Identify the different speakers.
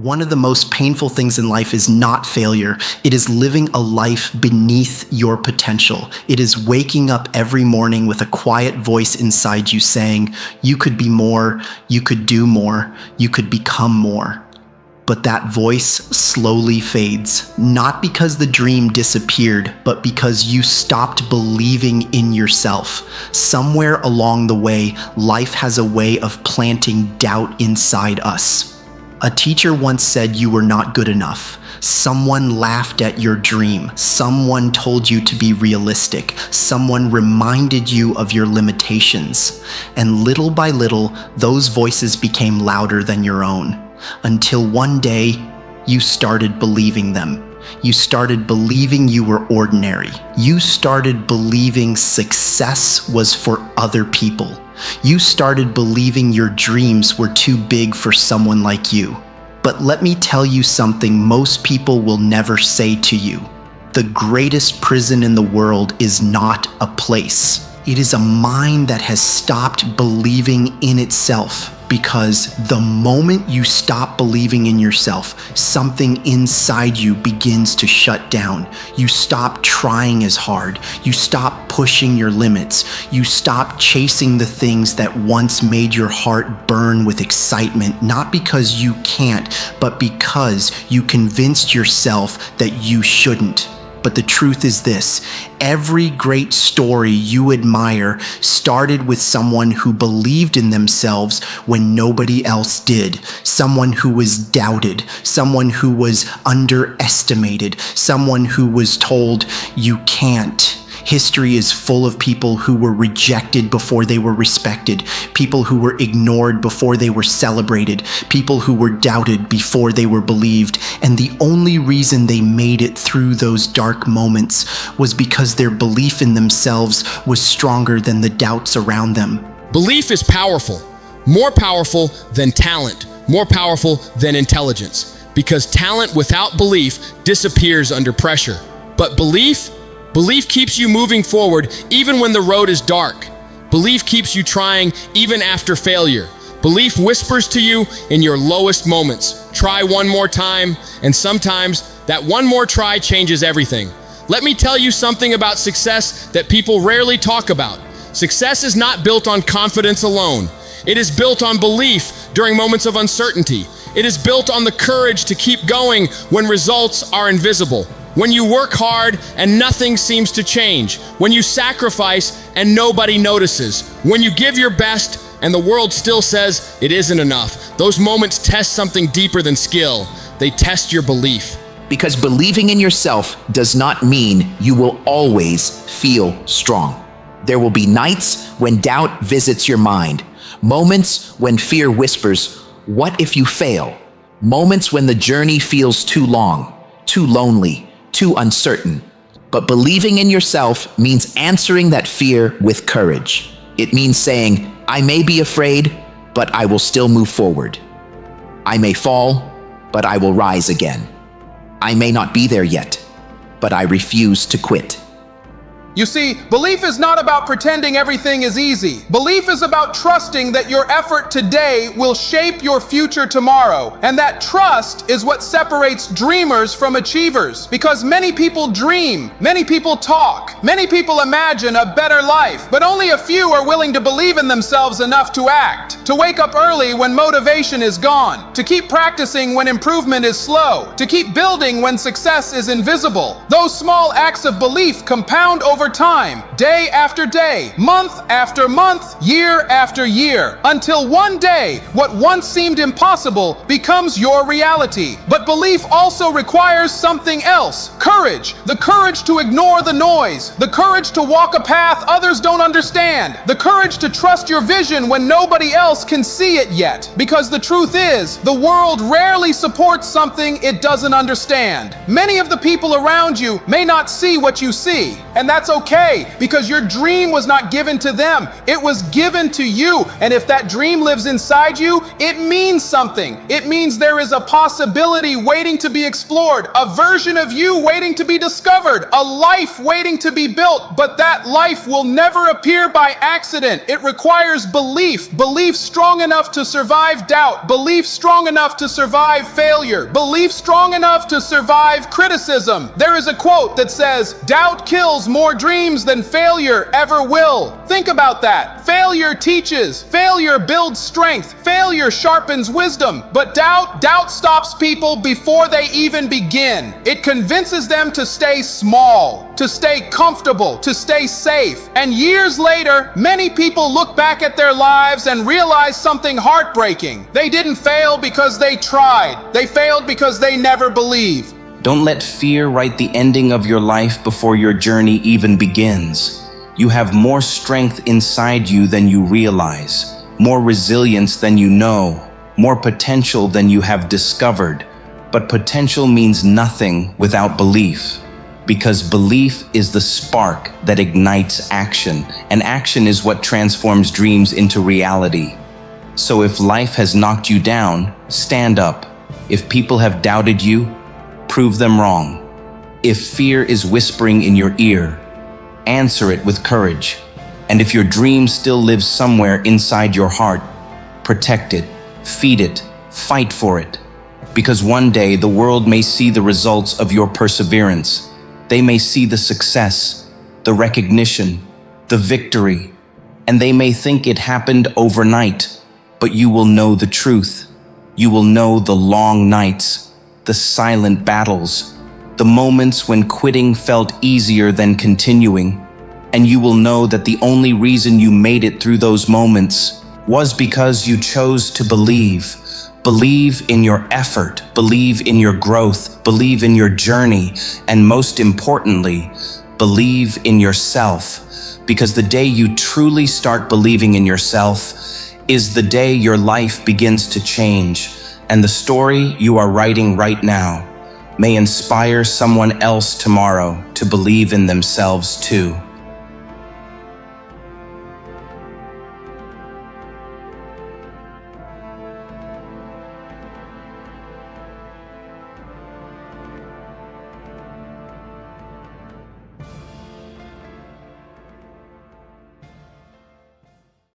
Speaker 1: One of the most painful things in life is not failure. It is living a life beneath your potential. It is waking up every morning with a quiet voice inside you saying, you could be more, you could do more, you could become more. But that voice slowly fades, not because the dream disappeared, but because you stopped believing in yourself. Somewhere along the way, life has a way of planting doubt inside us. A teacher once said you were not good enough. Someone laughed at your dream. Someone told you to be realistic. Someone reminded you of your limitations. And little by little, those voices became louder than your own. Until one day, you started believing them. You started believing you were ordinary. You started believing success was for other people. You started believing your dreams were too big for someone like you. But let me tell you something most people will never say to you. The greatest prison in the world is not a place. It is a mind that has stopped believing in itself. Because the moment you stop believing in yourself, something inside you begins to shut down. You stop trying as hard. You stop pushing your limits. You stop chasing the things that once made your heart burn with excitement, not because you can't, but because you convinced yourself that you shouldn't. But the truth is this, every great story you admire started with someone who believed in themselves when nobody else did, someone who was doubted, someone who was underestimated, someone who was told, you can't. History is full of people who were rejected before they were respected, people who were ignored before they were celebrated, people who were doubted before they were believed, and the only reason they made it through those dark moments was because their belief in themselves was stronger than the doubts around them.
Speaker 2: Belief is powerful, more powerful than talent, more powerful than intelligence, because talent without belief disappears under pressure. But belief keeps you moving forward even when the road is dark. Belief keeps you trying even after failure. Belief whispers to you in your lowest moments, try one more time, and sometimes that one more try changes everything. Let me tell you something about success that people rarely talk about. Success is not built on confidence alone. It is built on belief during moments of uncertainty. It is built on the courage to keep going when results are invisible. When you work hard and nothing seems to change. When you sacrifice and nobody notices. When you give your best and the world still says it isn't enough. Those moments test something deeper than skill. They test your belief.
Speaker 3: Because believing in yourself does not mean you will always feel strong. There will be nights when doubt visits your mind. Moments when fear whispers, what if you fail? Moments when the journey feels too long, too lonely, too uncertain. But believing in yourself means answering that fear with courage. It means saying, I may be afraid, but I will still move forward. I may fall, but I will rise again. I may not be there yet, but I refuse to quit.
Speaker 4: You see, belief is not about pretending everything is easy. Belief is about trusting that your effort today will shape your future tomorrow. And that trust is what separates dreamers from achievers. Because many people dream, many people talk, many people imagine a better life, but only a few are willing to believe in themselves enough to act, to wake up early when motivation is gone, to keep practicing when improvement is slow, to keep building when success is invisible. Those small acts of belief compound over time, day after day, month after month, year after year, until one day, what once seemed impossible becomes your reality. But belief also requires something else, courage, the courage to ignore the noise, the courage to walk a path others don't understand, the courage to trust your vision when nobody else can see it yet. Because the truth is, the world rarely supports something it doesn't understand. Many of the people around you may not see what you see, and that's okay, because your dream was not given to them. It was given to you. And if that dream lives inside you, it means something. It means there is a possibility waiting to be explored, a version of you waiting to be discovered, a life waiting to be built. But that life will never appear by accident. It requires belief, belief strong enough to survive doubt, belief strong enough to survive failure, belief strong enough to survive criticism. There is a quote that says, "Doubt kills more dreams than failure ever will." Think about that. Failure teaches, failure builds strength, failure sharpens wisdom, but doubt stops people before they even begin. It convinces them to stay small, to stay comfortable, to stay safe. And years later, many people look back at their lives and realize something heartbreaking. They didn't fail because they tried. They failed because they never believed.
Speaker 5: Don't let fear write the ending of your life before your journey even begins. You have more strength inside you than you realize, more resilience than you know, more potential than you have discovered. But potential means nothing without belief, because belief is the spark that ignites action, and action is what transforms dreams into reality. So if life has knocked you down, stand up. If people have doubted you, prove them wrong. If fear is whispering in your ear, answer it with courage. And if your dream still lives somewhere inside your heart, protect it, feed it, fight for it. Because one day the world may see the results of your perseverance. They may see the success, the recognition, the victory, and they may think it happened overnight, but you will know the truth. You will know the long nights, the silent battles, the moments when quitting felt easier than continuing, and you will know that the only reason you made it through those moments was because you chose to believe. Believe in your effort, believe in your growth, believe in your journey, and most importantly, believe in yourself. Because the day you truly start believing in yourself is the day your life begins to change, and the story you are writing right now may inspire someone else tomorrow to believe in themselves too.